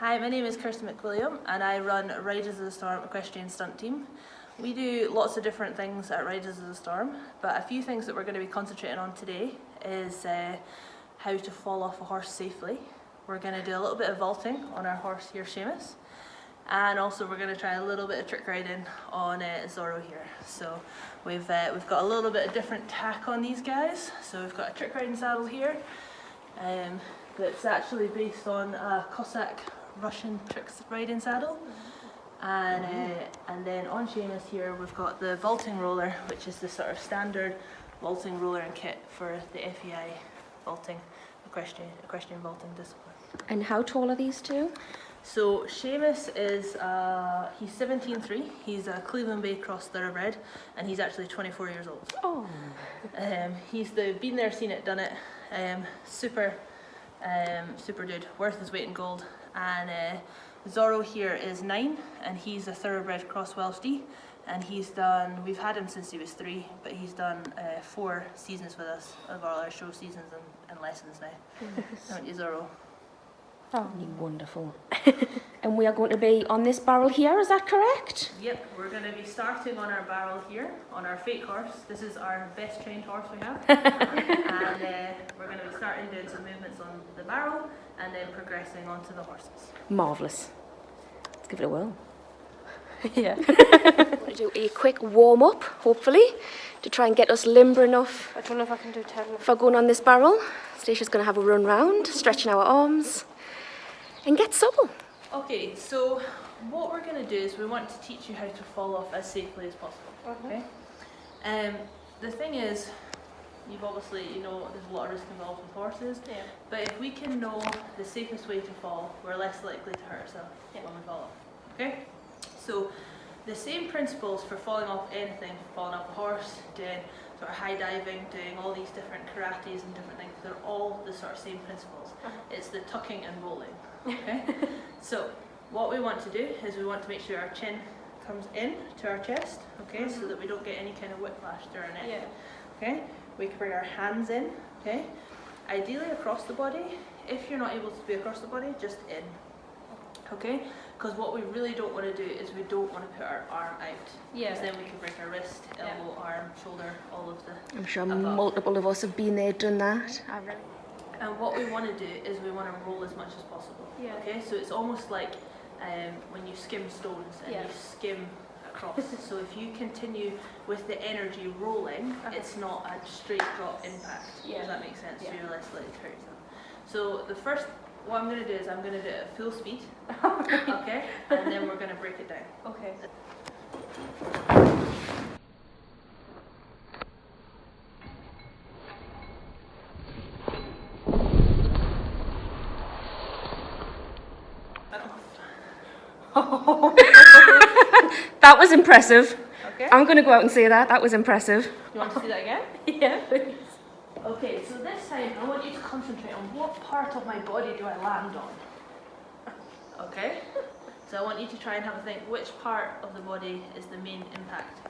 Hi, my name is Kirsty and I run Riders of the Storm Equestrian Stunt Team. We do lots of different things at Riders of the Storm, but a few things that we're going to be concentrating on today is how to fall off a horse safely. We're going to do a little bit of vaulting on our horse here, Seamus, and also we're going to try a little bit of trick riding on Zorro here. So we've got a little bit of different tack on these guys. So we've got a trick riding saddle here that's actually based on a Cossack Russian trick riding saddle, and then on Seamus here we've got the vaulting roller, which is the sort of standard vaulting roller and kit for the FEI vaulting equestrian vaulting discipline. And how tall are these two? So Seamus is he's 17.3. He's a Cleveland Bay cross thoroughbred, and he's actually 24 years old. Oh. He's been there, seen it, done it. Super dude, worth his weight in gold. And Zorro here is 9, and he's a thoroughbred cross Welsh D, and we've had him since he was 3, but he's done 4 seasons with us, of all our show seasons and lessons now. Haven't you, Zorro? Oh, wonderful. And we are going to be on this barrel here, is that correct? Yep, we're going to be starting on our barrel here, on our fake horse. This is our best trained horse we have. And we're going to be starting doing some movements on the barrel and then progressing onto the horses. Marvellous. Let's give it a whirl. Yeah. We're going to do a quick warm-up, hopefully, to try and get us limber enough. I don't know if I can do 10. For going on this barrel. Stacey's going to have a run round, stretching our arms, and get supple. Okay, so what we're going to do is we want to teach you how to fall off as safely as possible. Okay. The thing is, you've obviously, there's a lot of risk involved with horses. Yeah. But if we can know the safest way to fall, we're less likely to hurt ourselves when we fall off. Okay. So the same principles for falling off anything, falling off a horse, doing sort of high diving, doing all these different karates and different things, they're all the sort of same principles. It's the tucking and rolling. Okay. So what we want to do is we want to make sure our chin comes in to our chest, okay, so that we don't get any kind of whiplash to our neck. Yeah. Okay. We can bring our hands in, okay, ideally across the body. If you're not able to be across the body, just in, okay, because what we really don't want to do is we don't want to put our arm out, because then we can break our wrist, elbow, arm, shoulder, all of the I'm sure above. multiple of us have been there, done that. And what we want to do is we want to roll as much as possible. Yeah. Okay, so it's almost like when you skim stones and you skim across. So if you continue with the energy rolling, it's not a straight drop impact. Does that make sense? So you're less likely to hurt yourself. So the first, what I'm going to do is I'm going to do it at full speed. Okay, and then we're going to break it down. Okay. That was impressive. Okay. I'm going to go out and say that. That was impressive. You want to see that again? Yeah, please. Okay, so this time I want you to concentrate on what part of my body do I land on. Okay? So I want you to try and have a think which part of the body is the main impact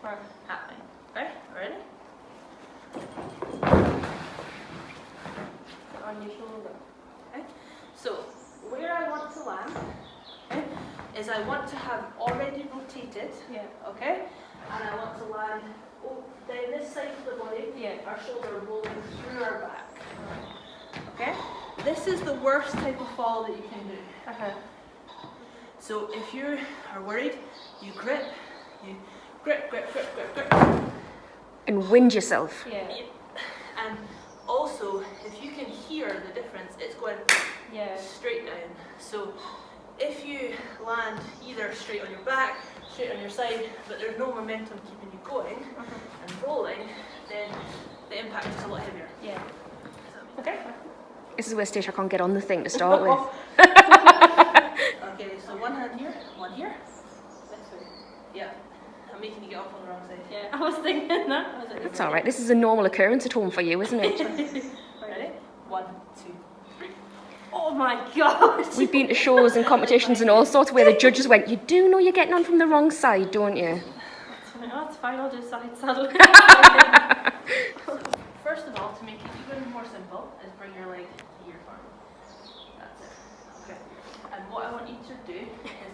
happening. Okay? Ready? On your shoulder. Okay. So where I want to land, okay, is I want to have already rotated. Yeah. Okay? And I want to land down this side of the body, our shoulder rolling through our back. Okay? This is the worst type of fall that you can do. So if you are worried, you grip, grip. And wind yourself. Yeah. And also, if you can hear the difference, it's going straight down. So if you land either straight on your back, straight on your side, but there's no momentum keeping you going and rolling, then the impact is a lot heavier. Yeah. Okay? This is where Stacey can't get on the thing to start with. Okay, so one hand here, one here. Yeah. I'm making you get off on the wrong side. Yeah, I was thinking that. It's all right. This is a normal occurrence at home for you, isn't it? Ready? 1, 2, 3. Oh my god! We've been to shows and competitions and all sorts where the judges went, you do know you're getting on from the wrong side, don't you? That's fine, I'll do side saddle. First of all, to make it even more simple, is bring your leg to your farm. That's it. Okay. And what I want you to do is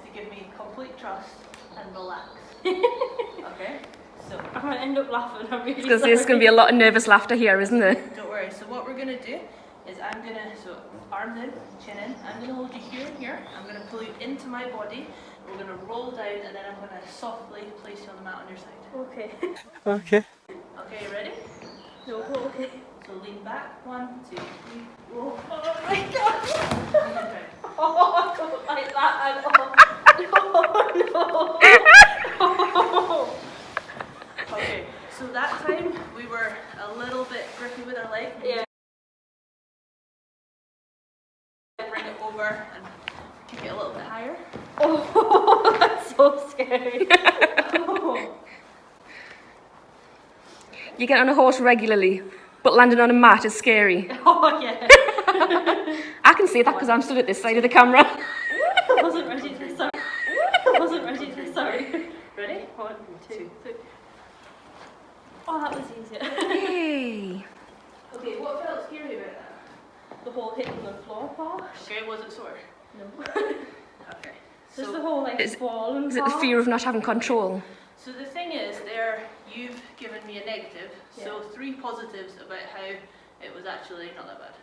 to give me complete trust and relax. Okay? So, I'm going to end up laughing. I'm really Because there's going to be a lot of nervous laughter here, isn't there? don't worry. So what we're going to do is I'm going to, so arms in, chin in. I'm going to hold you here and here. I'm going to pull you into my body. We're going to roll down and then I'm going to softly place you on the mat on your side. Okay. Okay. Okay, you ready? No, okay. So lean back. 1, 2, 3. Oh my god! And then down. Oh, I don't like that at all. No. Okay, so that time we were a little bit grippy with our leg. Yeah. Bring it over and kick it a little bit higher. Oh, that's so scary. Oh. You get on a horse regularly, but landing on a mat is scary. Oh, yeah. I can say that because I'm stood at this side of the camera. I wasn't ready to start. I wasn't ready to start. Ready? 1, 2, 3. Oh, that was easier. Yay! Okay, what felt scary about that? The whole hitting the floor part. Okay, was it sore? No. Okay. Just the whole like Is- falling Is it the part. fear of not having control? So the thing is, you've given me a negative, so 3 positives about how it was actually not that bad.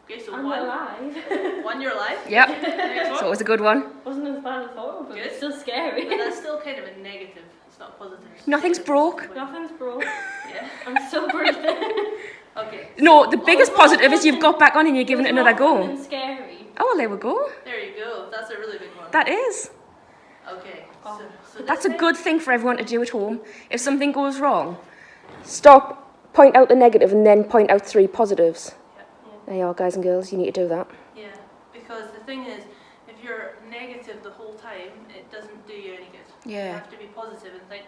Okay, so I'm one, alive. one, you're alive. Yep. Next one. So it was a good one. Wasn't as bad as I thought, but Good. it's still scary. But that's still kind of a negative. It's not positive. Nothing's broke. Nothing's broke. Yeah. I'm still breathing. Okay. No, the biggest positive is you've got back on and you're giving it another go. Nothing scary. Oh, well, there we go. There you go. That's a really big one. That is. Okay. Oh. So That's this a good thing for everyone to do at home. If something goes wrong, stop, point out the negative, and then point out 3 positives. There you are, guys and girls. You need to do that. Yeah, because the thing is, if you're negative the whole time, it doesn't do you any good. You Yeah. have to be positive and think,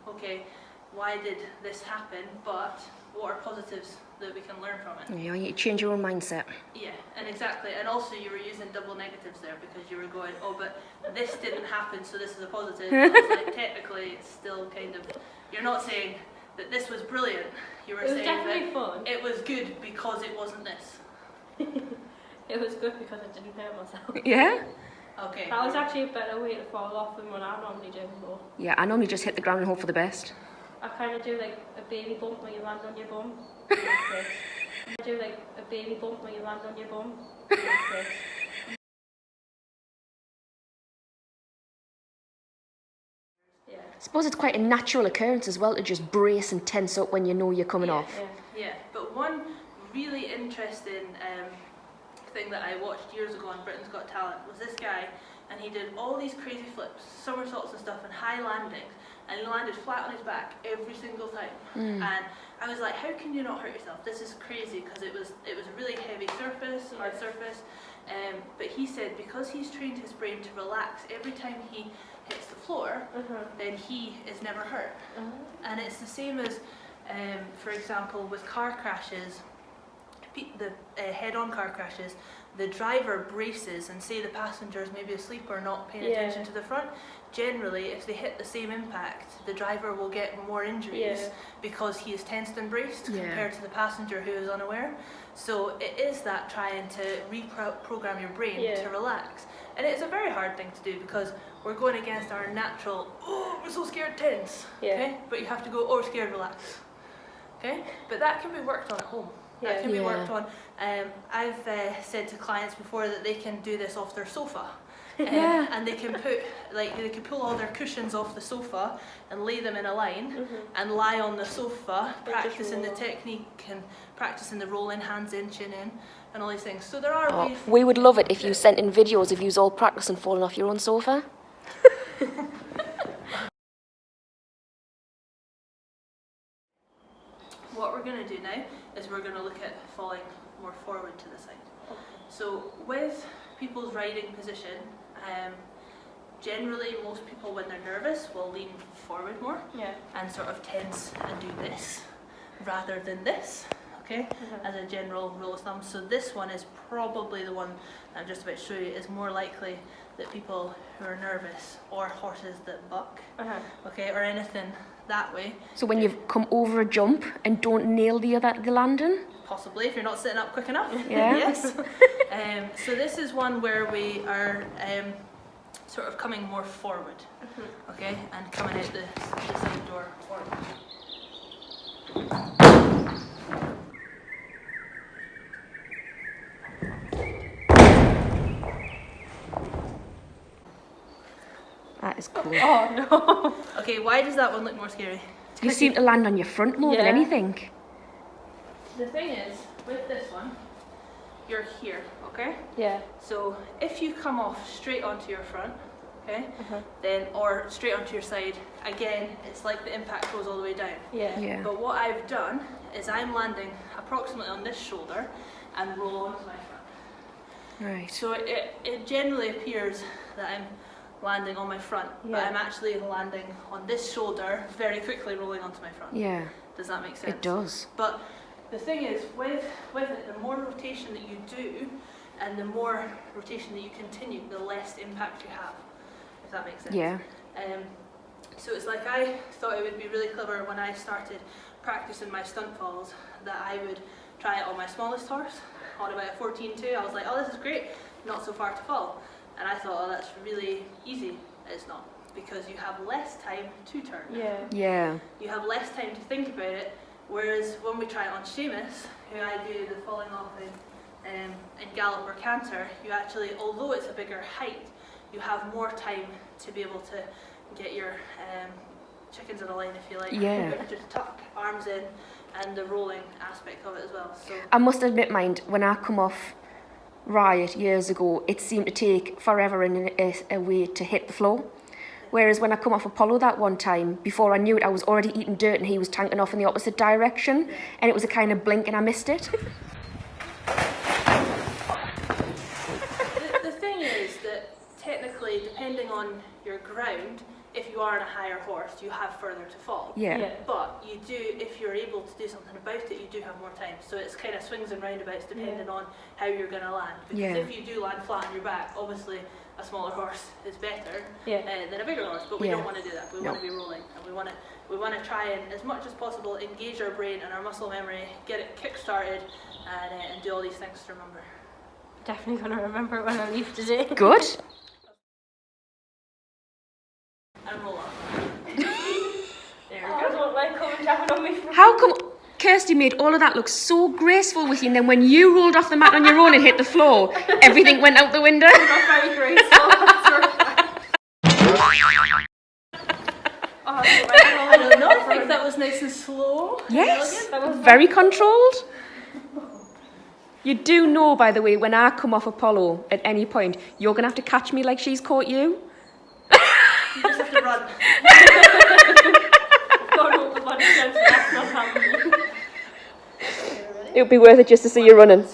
okay, why did this happen? But what are positives that we can learn from it? Yeah, you need to change your own mindset. Yeah, and exactly. And also you were using double negatives there because you were going, oh, but this didn't happen, so this is a positive. It's like, technically, it's still kind of, you're not saying that this was brilliant. You were It was saying definitely that fun. it was good because it wasn't this. It was good because I didn't hurt myself. Yeah? Okay. That was actually a better way to fall off than what I normally do. Though. Yeah, I normally just hit the ground and hope for the best. I kind of do like a baby bump when you land on your bum. Like this. I do like a baby bump when you land on your bum. Like this. Yeah. I suppose it's quite a natural occurrence as well to just brace and tense up when you know you're coming Yeah, off. Yeah. Yeah, but one really interesting thing that I watched years ago on Britain's Got Talent was this guy, and he did all these crazy flips, somersaults and stuff, and high landings, and he landed flat on his back every single time. And I was like, how can you not hurt yourself? This is crazy, because it was a really heavy surface, hard surface. But he said because he's trained his brain to relax every time he hits the floor, then he is never hurt. And it's the same as, for example, with car crashes, the head-on car crashes, the driver braces and say the passenger's maybe asleep or not paying attention to the front. Generally, if they hit the same impact, the driver will get more injuries because he is tensed and braced compared to the passenger who is unaware. So it is that trying to reprogram your brain to relax. And it's a very hard thing to do because we're going against our natural, oh, we're so scared, tense. Okay? But you have to go, oh, scared, relax. Okay? But that can be worked on at home. That can be worked on. I've said to clients before that they can do this off their sofa. And they can pull all their cushions off the sofa and lay them in a line and lie on the sofa, practicing the technique and practicing the rolling, hands in, chin in, and all these things. So there are ways. We would love it if you sent in videos of you all practicing falling off your own sofa. What we're going to do now is we're going to look at falling more forward to the side. So with people's riding position, generally most people when they're nervous will lean forward more and sort of tense and do this rather than this, okay, as a general rule of thumb. So this one is probably the one I'm just about to show you is more likely that people who are nervous or horses that buck, okay, or anything that way. So when you've come over a jump and don't nail the landing? Possibly, if you're not sitting up quick enough. Yeah. Yes. So this is one where we are sort of coming more forward, okay, and coming out the side door forward. That is cool. Oh no. Okay, why does that one look more scary? You seem to land on your front more than Yeah. anything. The thing is, with this one, you're here, okay? Yeah. So if you come off straight onto your front, okay, then, or straight onto your side, again, it's like the impact goes all the way down. Yeah. Yeah. But what I've done is I'm landing approximately on this shoulder and roll onto my front. Right. So it generally appears that I'm landing on my front, but Yeah. I'm actually landing on this shoulder, very quickly rolling onto my front. Yeah, Does that make sense? it does. But the thing is, with it, the more rotation that you do, and the more rotation that you continue, the less impact you have, if that makes sense. Yeah. So it's like I thought it would be really clever when I started practicing my stunt falls that I would try it on my smallest horse, on about a 14.2. I was like, oh, this is great, not so far to fall. And I thought, oh, that's really easy. It's not, because you have less time to turn. Yeah. Yeah. You have less time to think about it, whereas when we try it on Seamus, who I do the falling off in gallop or canter, you actually, although it's a bigger height, you have more time to be able to get your chickens in a line, if you like. Yeah. To tuck arms in, and the rolling aspect of it as well. So I must admit, mind, when I come off Riot years ago, it seemed to take forever and a way to hit the floor. Whereas when I come off Apollo that one time, before I knew it, I was already eating dirt and he was tanking off in the opposite direction. Yeah. And it was a kind of blink and I missed it. the thing is that technically, depending on your ground, if you are on a higher horse, you have further to fall. Yeah. Yeah. But you do, if you're able to do something about it, you do have more time. So it's kind of swings and roundabouts depending on how you're going to land. Because Yeah. if you do land flat on your back, obviously a smaller horse is better Yeah. than a bigger horse. But we Yeah. don't want to do that. We No. want to be rolling, and we want to try and, as much as possible, engage our brain and our muscle memory, get it kick-started, and do all these things to remember. Definitely gonna remember it when I leave today. Good. And roll up. There we I go. don't like coming down on me. How come Kirsty made all of that look so graceful with you, and then when you rolled off the mat on your own and hit the floor, everything went out the window? Not very graceful. That's I don't know. I think that was nice and slow. Yes. That was Very controlled. You do know, by the way, when I come off Apollo at any point, you're going to have to catch me like she's caught you. You just have to run. God, hope the body sense that's not happening. It would be worth it just to see you running.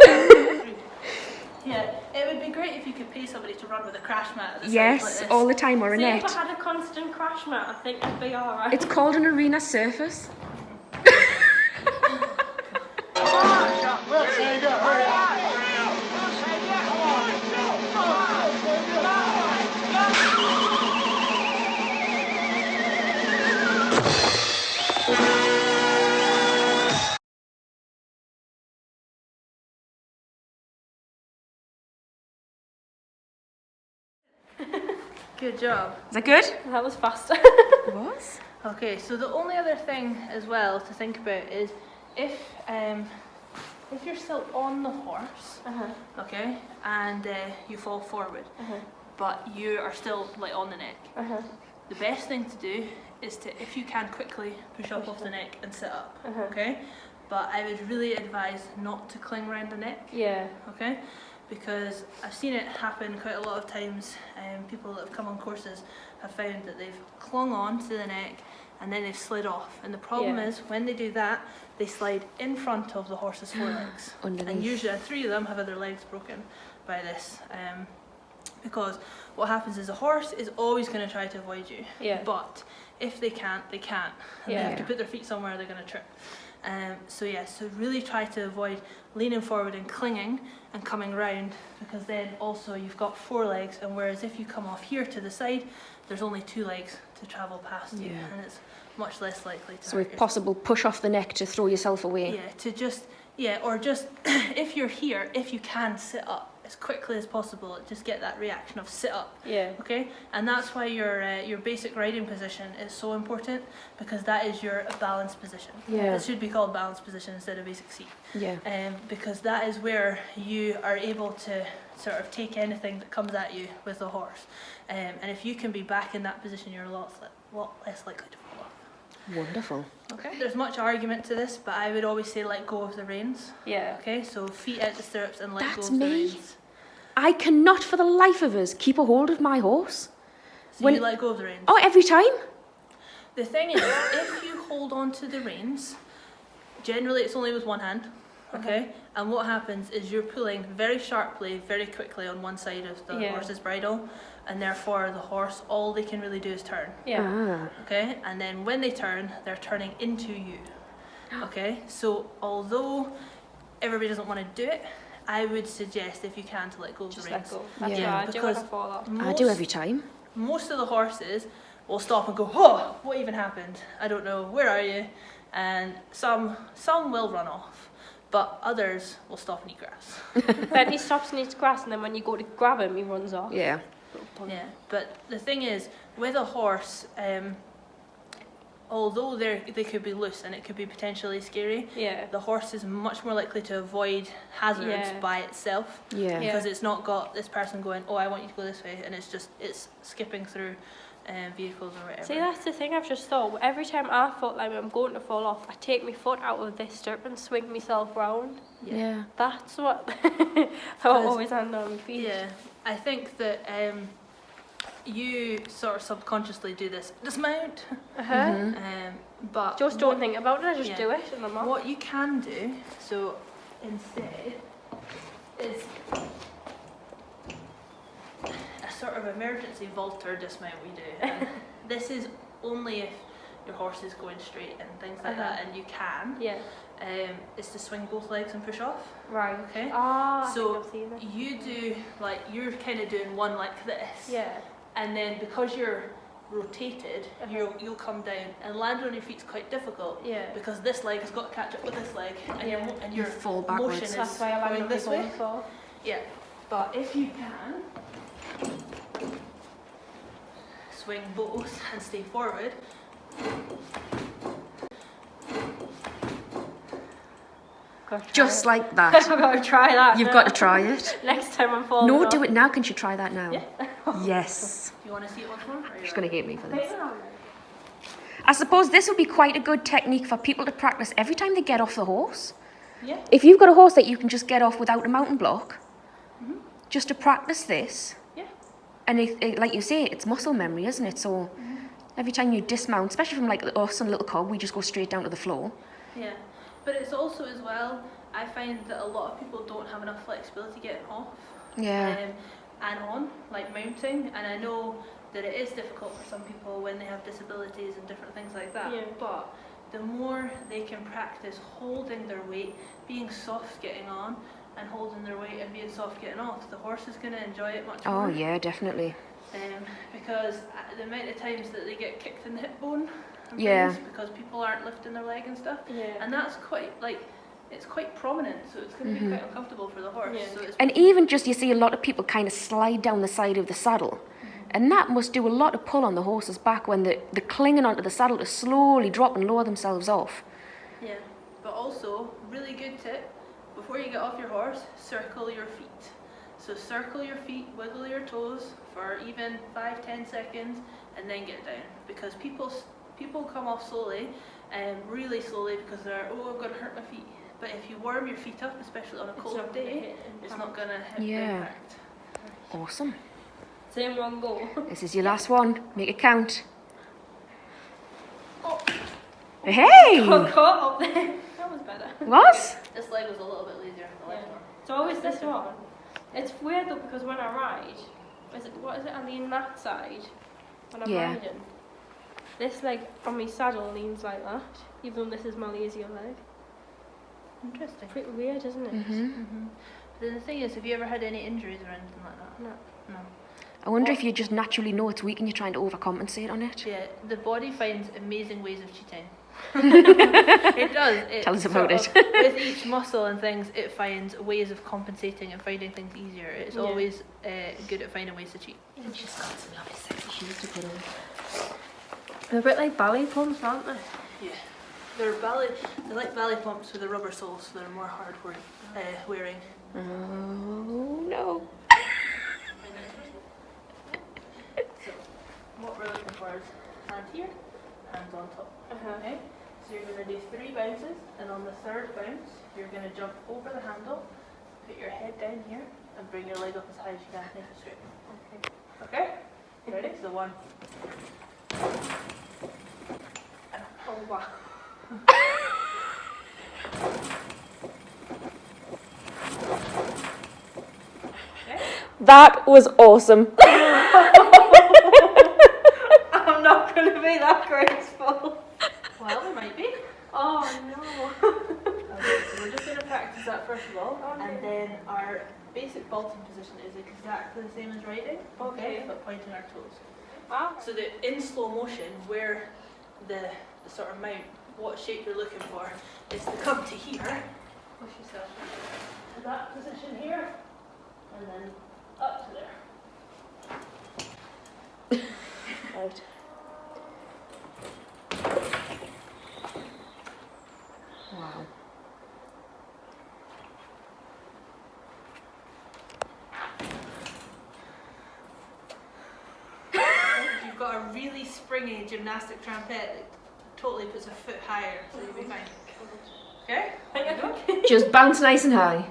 Yeah, it would be great if you could pay somebody to run with a crash mat at the side Yes, like this. all the time, or a See, if net. I had a constant crash mat, I think I'd be alright. It's called an arena surface. Good job. Is that good? That was faster. It was. Okay, so the only other thing as well to think about is if you're still on the horse, okay, and you fall forward, but you are still like on the neck, the best thing to do is to, if you can, quickly push up off the neck and sit up, okay? But I would really advise not to cling around the neck, Yeah. okay? Because I've seen it happen quite a lot of times. People that have come on courses have found that they've clung on to the neck and then they've slid off. And the problem Yeah. is when they do that, they slide in front of the horse's forelegs. Underneath. And usually 3 of them have had their legs broken by this. Because what happens is a horse is always going to try to avoid you. Yeah. But if they can't, they can't. And Yeah. they have to put their feet somewhere, they're going to trip. So really try to avoid leaning forward and clinging and coming round, because then also you've got 4 legs, and whereas if you come off here to the side, there's only 2 legs to travel past you, Yeah. and it's much less likely to So hurt if yourself. possible, push off the neck to throw yourself away. Yeah, to just, or just, if you're here, if you can sit up, as quickly as possible. Just get that reaction of sit up. Yeah. Okay, and that's why your basic riding position is so important, because that is your balanced position. Yeah. It should be called balanced position instead of basic seat. Yeah. Because that is where you are able to sort of take anything that comes at you with the horse. And if you can be back in that position, you're a lot less likely to fall off. Wonderful. Okay. There's much argument to this, but I would always say let go of the reins. Yeah. Okay, so feet out the stirrups and let That's go of the me. reins. I cannot for the life of us keep a hold of my horse. So you let go of the reins. Oh, every time? The thing is, if you hold on to the reins, generally it's only with one hand, okay? And what happens is you're pulling very sharply, very quickly on one side of the horse's bridle, and therefore the horse, all they can really do is turn, Yeah. okay? And then when they turn, they're turning into you, okay? So although everybody doesn't want to do it, I would suggest, if you can, to let go of the Just reins. let go. That's Yeah. what I do when I Because fall off. I do every time. Most of the horses will stop and go, oh, what even happened? I don't know, where are you? And some will run off, but others will stop and eat grass. Then he stops and eats grass, and then when you go to grab him, he runs off. Yeah. Yeah, but the thing is, with a horse, although they could be loose and it could be potentially scary, Yeah. the horse is much more likely to avoid hazards Yeah. by itself. Yeah. Because it's not got this person going, oh, I want you to go this way, and it's skipping through vehicles or whatever. See, that's the thing I've just thought. Every time I thought like I'm going to fall off, I take my foot out of this stirrup and swing myself round. Yeah. That's what how I always land on my feet. Yeah, I think that you sort of subconsciously do this dismount, but Just don't think about it, I just Yeah. do it and I'm off. what you can do, so instead, is a sort of emergency vault or dismount we do. And this is only if your horse is going straight and things like that, and you can. Yeah. Is to swing both legs and push off. Right. Okay. Ah, So I think I've seen it. you do, like, you're kind of doing one like this. Yeah. And then because you're rotated, you'll come down, and land on your feet's quite difficult. Yeah. Because this leg has got to catch up with this leg, and Yeah. your fall motion backwards. is That's why I land going on this my way. bum for. Yeah. But if you can swing both and stay forward, Just like I've that. got to try that. You've now. got to try it. Next time I'm falling No, off. do it now. Can you try that now? Yeah. Yes. do you want to see it once more? She's going to hate me for this. Yeah. I suppose this would be quite a good technique for people to practice every time they get off the horse. Yeah. If you've got a horse that you can just get off without a mountain block, just to practice this. Yeah. And like you say, it's muscle memory, isn't it? So every time you dismount, especially from like us and Little Cob, we just go straight down to the floor. Yeah. But it's also as well, I find that a lot of people don't have enough flexibility getting off. Yeah. And on, like mounting, and I know that it is difficult for some people when they have disabilities and different things like that, Yeah. but the more they can practice holding their weight, being soft getting on, and holding their weight and being soft getting off, the horse is going to enjoy it much more. Oh yeah, definitely. Because the amount of times that they get kicked in the hip bone, and Yeah. things, because people aren't lifting their leg and stuff, Yeah. and that's quite it's quite prominent, so it's going to be quite uncomfortable for the horse. Yeah. So it's And even just you see a lot of people kind of slide down the side of the saddle. And that must do a lot of pull on the horse's back when they're clinging onto the saddle to slowly drop and lower themselves off. Yeah, but also, really good tip, before you get off your horse, circle your feet. So circle your feet, wiggle your toes for even 5-10 seconds, and then get down. Because people come off slowly, really slowly, because they're, oh, I'm going to hurt my feet. But if you warm your feet up, especially on a cold not gonna day, hit it's impact. not going to hit the Yeah. impact. Awesome. Same one go. This is your last one. Make it count. Oh, Hey! Got caught up there. That was better. What? this leg was a little bit easier than the left Yeah. one. So always this one. It's weird though because when I ride, what is it? I lean that side when I'm Yeah. riding. This leg on my saddle leans like that, even though this is my lazier leg. Interesting. Pretty weird, isn't it? Then the thing is, have you ever had any injuries or anything like that? No. No. I wonder if you just naturally know it's weak and you're trying to overcompensate on it. Yeah, the body finds amazing ways of cheating. It does. Tell us about it. With each muscle and things, it finds ways of compensating and finding things easier. It's always good at finding ways to cheat. And she's got some lovely sexy shoes to put on. They're a bit like ballet pumps, aren't they? Yeah. They're like ballet pumps with a rubber sole, so they're more hard wearing. Oh no. So, what we're looking for is hand here, hands on top. Okay? So you're going to do 3 bounces, and on the 3rd bounce, you're going to jump over the handle, put your head down here, and bring your leg up as high as you can, nice and straight. Okay? Ready? So 1. Oh wow. Okay? That was awesome. I'm not going to be that graceful. Well, there might be. Oh no. Okay, so we're just going to practice that first of all, and then our basic vaulting position is exactly the same as riding, Okay. but pointing our toes. Ah. So in slow motion, where the sort of mount, what shape you're looking for, is to come to here, push yourself to that position here, and then up to there. Right. Wow. You've got a really springy gymnastic trumpet that totally puts a foot higher, so you'll be fine. Okay? Just bounce nice and high.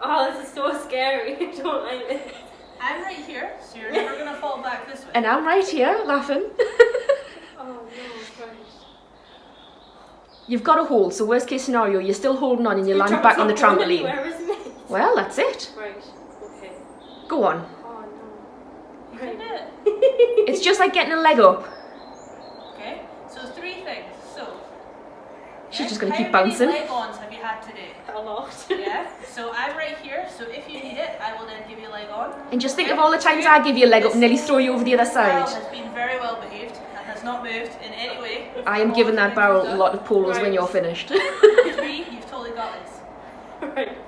Oh, this is so scary. I don't like this. I'm right here, so you're never going to fall back this way. And I'm right here, laughing. Oh no, Christ. You've got a hold, so worst case scenario, you're still holding on and you land back on the trampoline. Where isn't it? Well, that's it. Right. Okay. Go on. Oh no. You can do it. It's just like getting a leg up. Okay? So 3 things. So, She's just going to how keep bouncing. many leg-ons have you had today? A lot. Yeah? So I'm right here, so if you need it, I will then give you a leg on. And just think of all the times I give you a leg up and nearly throw you over the other Barrel side. has been very well behaved and has not moved in any way. I am giving that barrel a lot of polos when Right. you're finished. 3, you've totally got this. Right.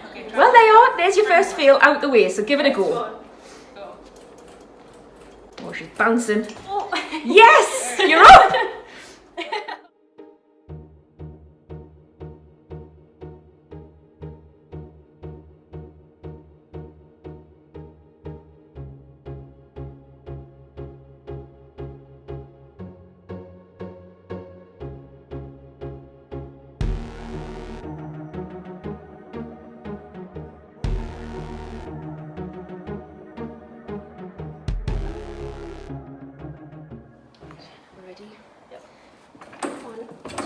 Okay, try. Well, there you are. There's your first fail out the way, so give it a go. Go. Oh, she's bouncing. Oh. Yes! You're up! Ready? Yep. 1, 2,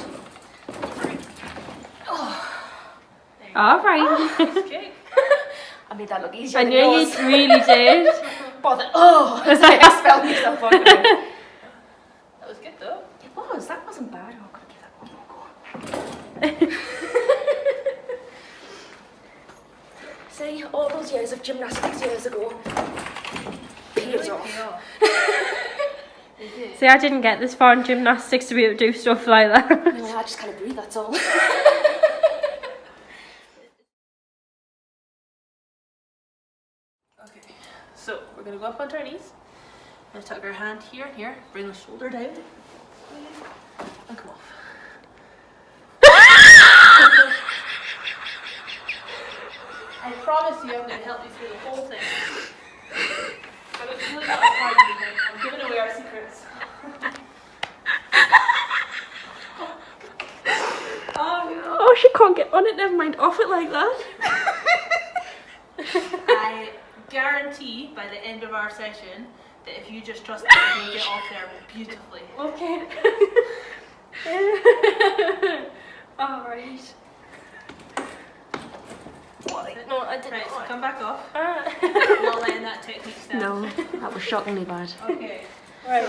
3. All right. Nice kick. I made that look easier I than knew you yours. really did. Bother. Oh! It's like I expelled myself out of it. That was good though. It was. That wasn't bad. Oh, I'm going to give that one more go. See, all those years of gymnastics years ago paid Really off. paid off. They did. See, I didn't get this far in gymnastics to be able to do stuff like that. No, I just kind of breathe, that's all. Okay, so we're going to go up onto our knees. We're going to tuck our hand here and here, bring the shoulder down, and come off. I promise you I'm going to help you through the whole thing. But it's really not as hard as you think. I'm giving away our secrets. Oh, she can't get on it. Never mind, off it like that. I guarantee by the end of our session that if you just trust me, you'll get off there beautifully. Okay. All right. No, I didn't. Right, so come back off. Ah. Not letting that technique stand. No, that was shockingly bad. Okay. Right.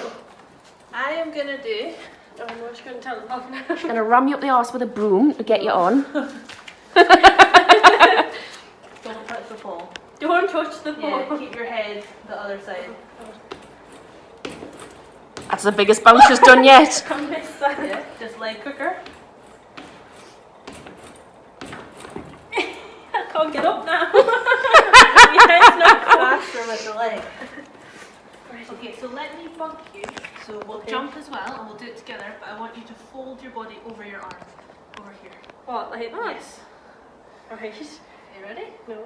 I am gonna do. Oh, no, she's going to tell them off now. She's going to ram you up the arse with a broom to get you on. Don't touch the pole. Don't touch the ball. Yeah, keep your head the other side. That's the biggest bounce she's done yet. I missed that. Yeah, just leg quicker. I can't get up now. My head's not Faster with the leg. Okay, so let me bunk you. So we'll jump as well and we'll do it together, but I want you to fold your body over your arm. Over here. What, like that? Yes. Right. Are you ready? No.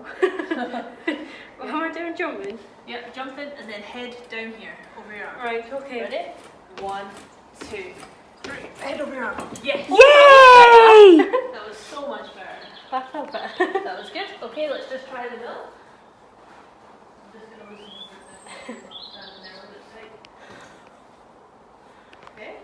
What am I doing, jumping? Yep, jump in and then head down here, over your arm. Right, okay. Ready? 1, 2, 3. Head over your arm. Yes! Yay! That was so much better. That felt better. That was good. Okay, let's just try the mill. I'm just going to loosen this. Stand there a bit tight. Okay.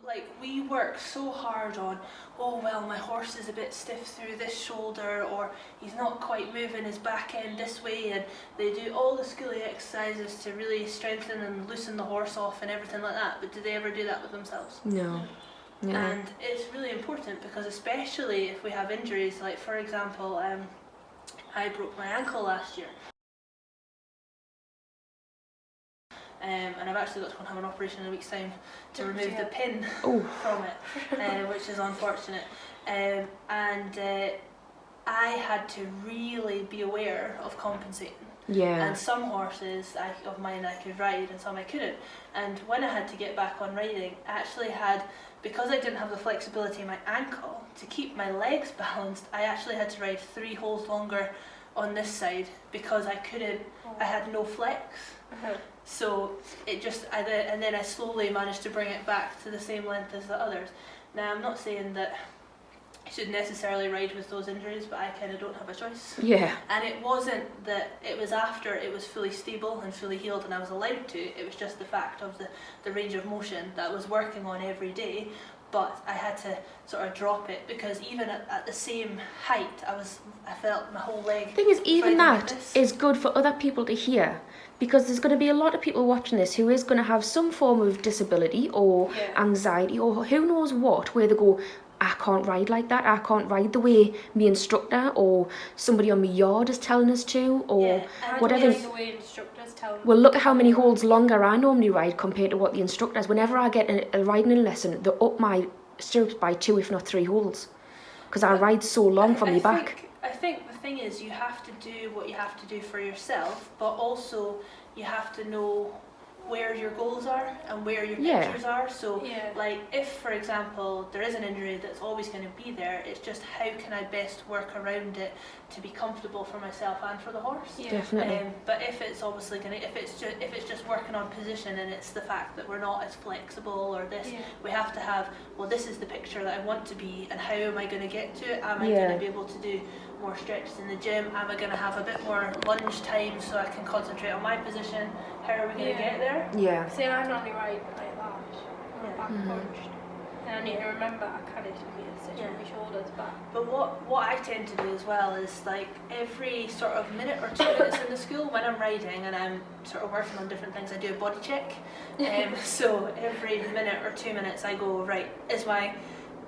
Like, we work so hard on, oh well, my horse is a bit stiff through this shoulder, or he's not quite moving his back end this way, and they do all the schooling exercises to really strengthen and loosen the horse off and everything like that, but do they ever do that with themselves? No. Yeah. And it's really important because especially if we have injuries, like for example, I broke my ankle last year. And I've actually got to go and have an operation in a week's time to remove the pin from it, which is unfortunate. And I had to really be aware of compensating. Yeah. And some horses of mine I could ride and some I couldn't. And when I had to get back on riding, I actually had, because I didn't have the flexibility in my ankle to keep my legs balanced, I actually had to ride 3 holes longer on this side because I couldn't, I had no flex. So it just, and then I slowly managed to bring it back to the same length as the others. Now I'm not saying that I should necessarily ride with those injuries, but I kind of don't have a choice. Yeah. And it wasn't that it was after it was fully stable and fully healed and I was allowed to, it was just the fact of the range of motion that I was working on every day, but I had to sort of drop it because even at the same height, I felt my whole leg. The thing is, even riding like that this. is good for other people to hear, because there's going to be a lot of people watching this who is going to have some form of disability or anxiety or who knows what, where they go, I can't ride like that, I can't ride the way my instructor or somebody on my yard is telling us to, or whatever. The way instructors tell them. Well, look at how many holes longer I normally ride compared to what the instructor does. Whenever I get a riding lesson, they up my stirrups by 2 if not 3 holes, because I ride so long from my back. I think the thing is you have to do what you have to do for yourself, but also you have to know where your goals are and where your pictures are. So like if for example there is an injury that's always going to be there, it's just how can I best work around it to be comfortable for myself and for the horse. Definitely. But if it's obviously going to, if it's just working on position and it's the fact that we're not as flexible or this, we have to have, well, this is the picture that I want to be and how am I going to get to it? Am I going to be able to do more stretches in the gym? Am I going to have a bit more lunge time so I can concentrate on my position? How are we going to get there? Yeah. See, I normally ride like that, on back punched. And I need to remember I can't be sitting on my shoulders back. But what I tend to do as well is like every sort of minute or 2 minutes in the school when I'm riding and I'm sort of working on different things, I do a body check. So every minute or 2 minutes I go, right, is my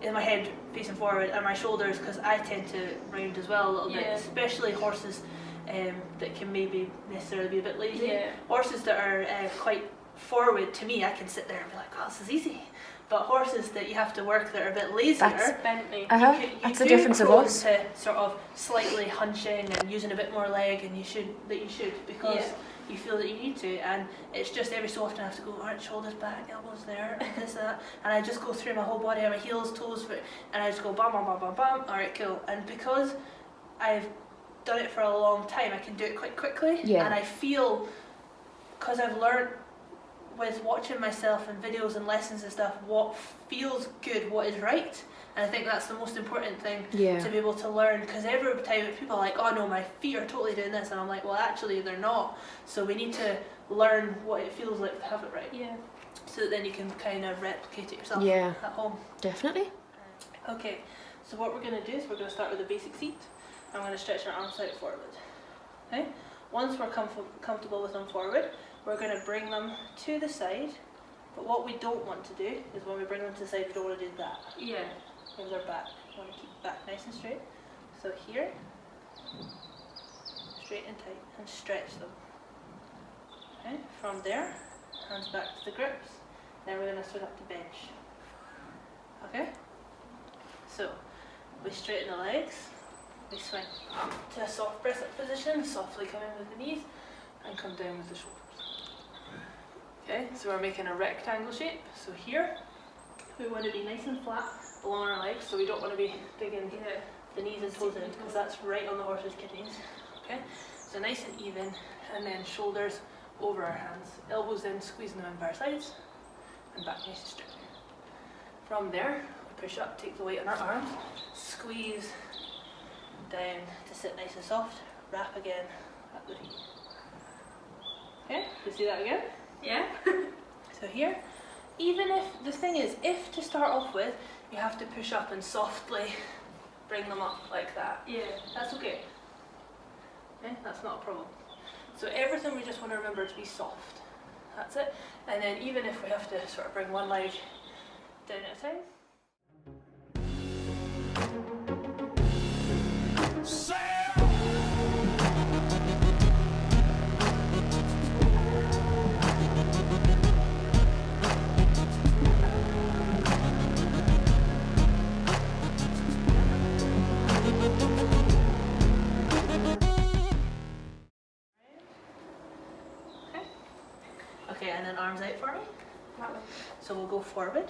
head facing forward and my shoulders, because I tend to round as well a little bit, especially horses that can maybe necessarily be a bit lazy. Horses that are quite forward, to me, I can sit there and be like, oh, this is easy. But horses that you have to work that are a bit lazier, That's the difference of us. To sort of slightly hunching and using a bit more leg, and you should because you feel that you need to, and it's just every so often I have to go, alright, shoulders back, elbows there, this, that, and I just go through my whole body, my heels, toes, and I just go bam, bam, bam, bam, bam, alright, cool. And because I've done it for a long time, I can do it quite quickly, and I feel, because I've learned with watching myself in videos and lessons and stuff, what feels good, what is right. And I think that's the most important thing to be able to learn, because every time people are like, oh no, my feet are totally doing this, and I'm like, well actually they're not. So we need to learn what it feels like to have it right. So that then you can kind of replicate it yourself at home. Definitely. Okay, so what we're going to do is we're going to start with a basic seat. I'm going to stretch our arms out forward. Okay. Once we're comfortable with them forward, we're going to bring them to the side. But what we don't want to do is when we bring them to the side, we don't want to do that. With our back. You want to keep the back nice and straight. So here, straight and tight, and stretch them. Okay, from there, hands back to the grips. Then we're going to swing up to bench. Okay? So, we straighten the legs, we swing up to a soft press up position, softly come in with the knees, and come down with the shoulders. Okay, so we're making a rectangle shape. So here, we want to be nice and flat along our legs, so we don't want to be digging the knees and toes in, because that's right on the horse's kidneys. Okay, so nice and even, and then shoulders over our hands, elbows in, squeezing them in by our sides, and back nice and straight. From there, we push up, take the weight on our arms, squeeze down to sit nice and soft, wrap again at the feet. Okay, let's do that again. Yeah. So here, even if, the thing is, if to start off with, you have to push up and softly bring them up like that. Yeah. That's okay. Okay, that's not a problem. So everything we just want to remember to be soft. That's it. And then even if we have to sort of bring one leg down at a time. Okay, and then arms out for me. That way. So we'll go forward.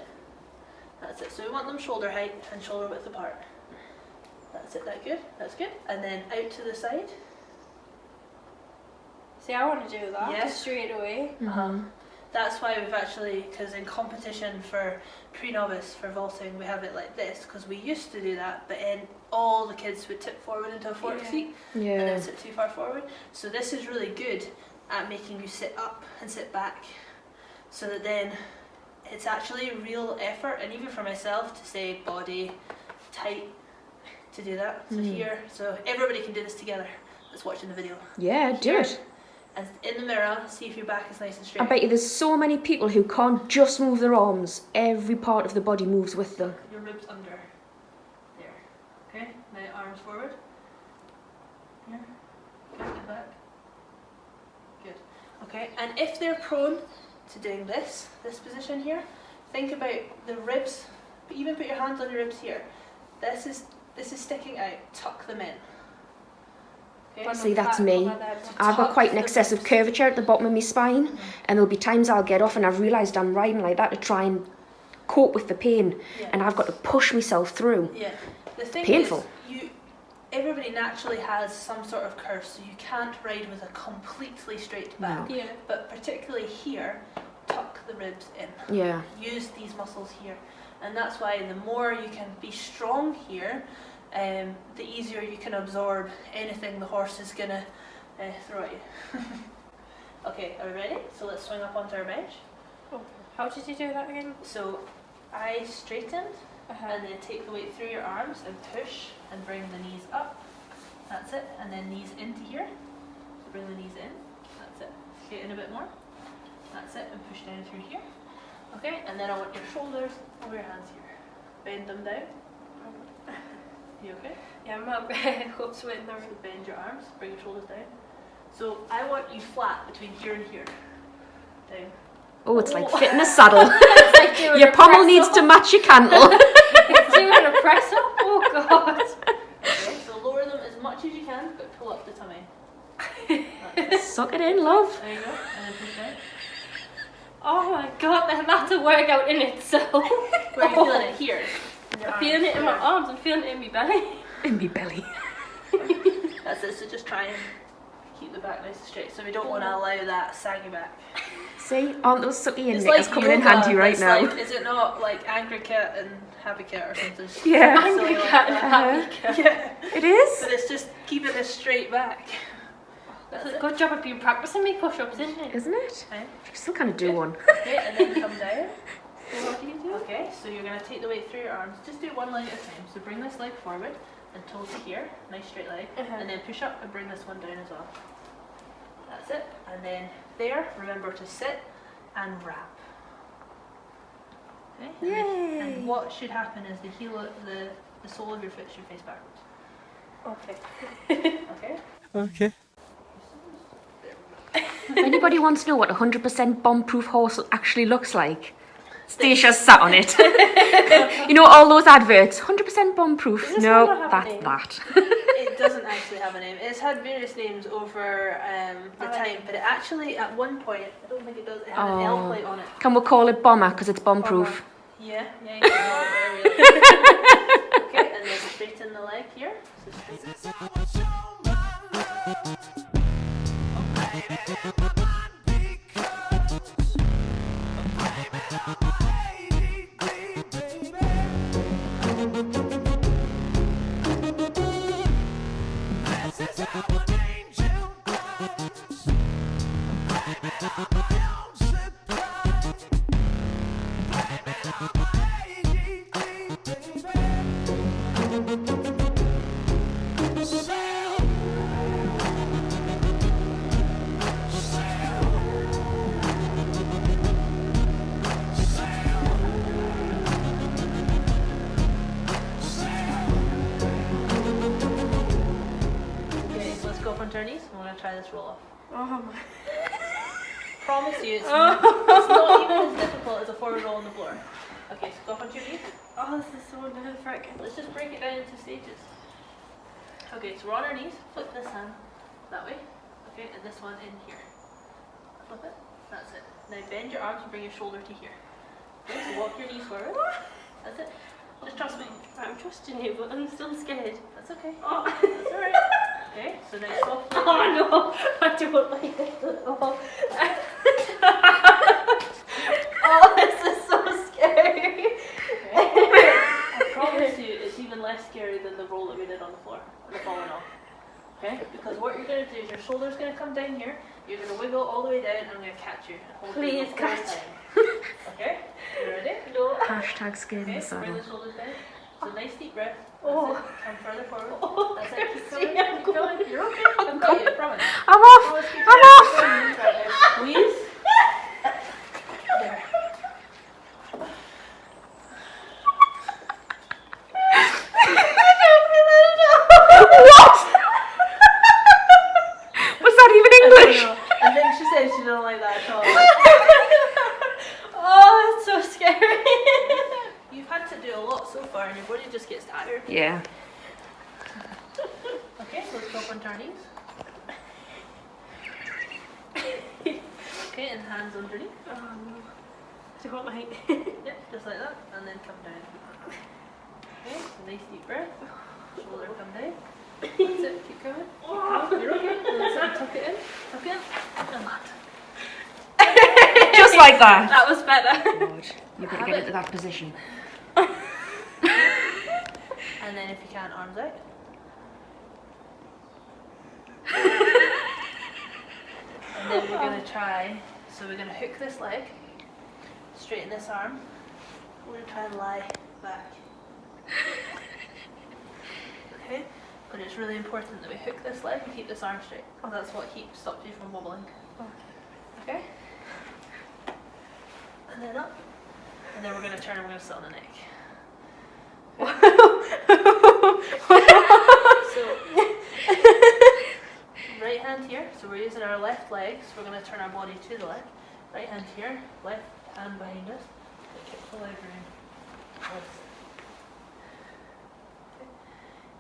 That's it. So we want them shoulder height and shoulder width apart. That's it. That good? That's good. And then out to the side. See, I want to do that. Yes. Just straight away. That's why we've actually, because in competition for pre-novice for vaulting, we have it like this, because we used to do that, but then all the kids would tip forward into a fork seat and then sit too far forward. So this is really good at making you sit up and sit back, so that then it's actually a real effort, and even for myself to say body tight to do that. So here, so everybody can do this together that's watching the video. Yeah, do it. And in the mirror, see if your back is nice and straight. I bet you there's so many people who can't just move their arms. Every part of the body moves with them. Your ribs under. There. Okay, now arms forward. Here. Good, and back. Good. Okay, and if they're prone to doing this position here, think about the ribs, but even put your hands on your ribs here. This is sticking out, tuck them in. Okay? See, that's me. I've got quite an excessive curvature at the bottom of my spine, and there'll be times I'll get off and I've realised I'm riding like that to try and cope with the pain, and I've got to push myself through. Yeah, the thing Painful. is, everybody naturally has some sort of curve, so you can't ride with a completely straight back. Yeah. But particularly here, tuck the ribs in. Yeah. Use these muscles here, and that's why the more you can be strong here, the easier you can absorb anything the horse is gonna throw at you. Okay, are we ready? So let's swing up onto our bench. Oh, how did you do that again? So I straightened, and then take the weight through your arms and push and bring the knees up. That's it. And then knees into here. So bring the knees in. That's it. Straighten a bit more. That's it. And push down through here. Okay, and then I want your shoulders over your hands here. Bend them down. You okay? Yeah, I'm hoof sweating there. So bend your arms, bring your shoulders down. So I want you flat between here and here. Down. Oh, it's like fitting a saddle. It's like Your pommel needs to match your cantle. It's doing a press up. Oh god. Okay, so lower them as much as you can, but pull up the tummy. That's it. Suck it in, love. There you go, and then push down. Oh my god, that's a workout in itself. Where are you feeling it? Here. I'm feeling it in my arms, I'm feeling it in my belly. In my belly. That's it, so just try and keep the back nice and straight. So we don't want to allow that saggy back. See, aren't those sucky It's knickers like coming in yoga, handy right it's now? Like, is it not like angry cat and happy cat or something? Yeah. Silly Angry like cat and that. happy cat. Yeah. It is. But it's just keeping it straight back. That's a good job of being practicing me push-ups, isn't it? Isn't it? Okay. I still kind of do one. Okay, and then come down. So what do you do? Okay, so you're going to take the weight through your arms. Just do one leg at a time. So bring this leg forward and toes to here, nice straight leg, and then push up and bring this one down as well. That's it. And then there, remember to sit and wrap. Okay. Yay! And what should happen is the heel, the the sole of your foot should face backwards. Okay. Okay? Okay. If anybody wants to know what a 100% bomb-proof horse actually looks like, Stacey's sat on it. You know all those adverts, 100% bomb-proof. Does this No, one not have a that's name? that. It doesn't actually have a name. It's had various names over the time, but it actually, at one point, I don't think it does, it had an L plate on it. Can we call it bomber because it's bomb-proof? Yeah, you can call it whatever you like. Okay, and then straighten the leg here. So straighten. Turnies. I'm going to try this roll off. Oh my. Promise you, it's not even as difficult as a forward roll on the floor. Okay, so go up onto your knees. Oh, this is so nerve-wracking. Let's just break it down into stages. Okay, so we're on our knees. Flip this hand that way. Okay, and this one in here. Flip it. That's it. Now bend your arms and bring your shoulder to here. Okay, so walk your knees forward. That's it. Just trust me. I'm trusting you, but I'm still scared. That's okay. Oh, That's alright. Okay, so now softly. oh no, I don't like this at all. Oh, this is so scary. Okay. I promise you, it's even less scary than the roll that we did on the floor, the falling off. Okay? Because what you're going to do is your shoulder's going to come down here, you're going to wiggle all the way down, and I'm going to catch you. And hold Please you the whole catch. time. Okay? You ready? No. Hashtag scared in Okay, the so bring saddle. the shoulders down. So nice deep breath. That's Oh. it. Come further forward. Oh, That's it. Keep Kirsty, going. I'm Keep going. going. You're okay. I've got you. I promise. I'm off! Promise, keep I'm going. off! Keep going. Right now. Squeeze. There. What? Was that even English? I think she said she didn't like that at all. Oh, it's so scary. You've had to do a lot so far and your body just gets tired. Yeah. Okay, so let's go up onto our knees. Okay, and hands underneath. Oh no. Do you want my... Yep, just like that, and then come down. Okay, so nice deep breath. Shoulder come down. That's it, keep going. Keep going. You're okay. That's it, tuck it in. Tuck it in. And land. Just like that. That was better. Lord, you better get into that position. And then if you can, arms out. And then we're going to try, so we're going to hook this leg, straighten this arm. We're going to try and lie back. Okay? But it's really important that we hook this leg and keep this arm straight. Oh, that's what stops you from wobbling. Okay? And then up. And then we're going to turn and we're going to sit on the neck. So, right hand here, so we're using our left leg, so we're going to turn our body to the left. Right hand here, left hand behind us. Kick the leg around. Okay.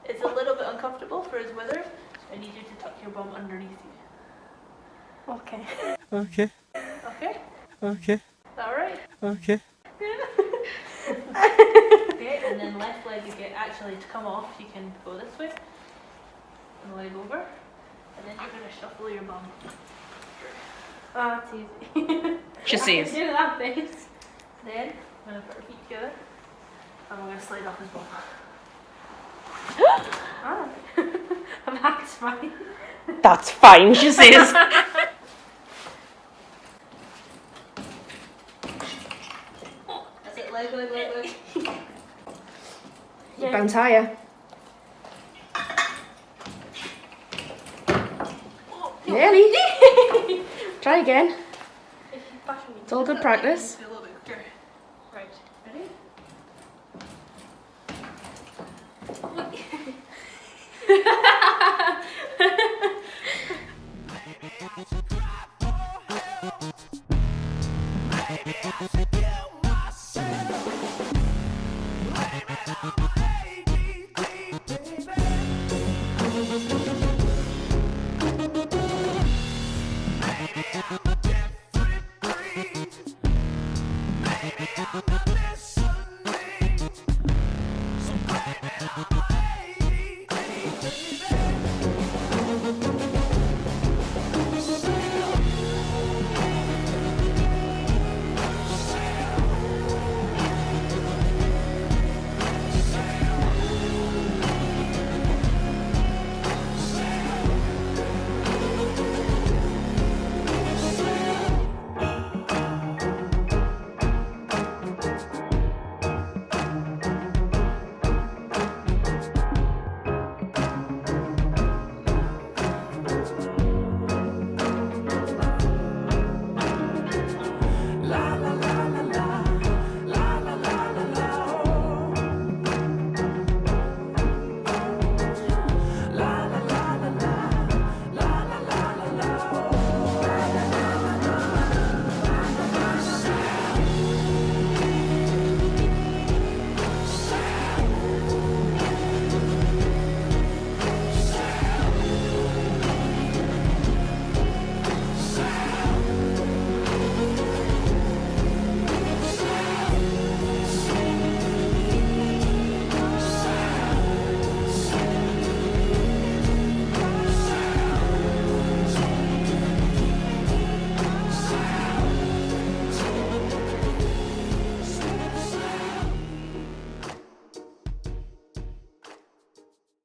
It's a little bit uncomfortable for his wither, so I need you to tuck your bum underneath you. Okay. Okay. Okay? Okay. Is that alright? Okay. Okay, and then left leg, you get actually to come off, you can go this way, and the leg over, and then you're going to shuffle your bum. Oh, it's easy. She I says. can do that face. Then, I'm going to put our feet together, and we're going to slide off his bum. Ah. That's fine. That's fine, she says. That's it, leg, leg, leg, leg. You bounce higher. Nearly. Try again. It's all good practice. A little bit quicker. Right, ready? Bye.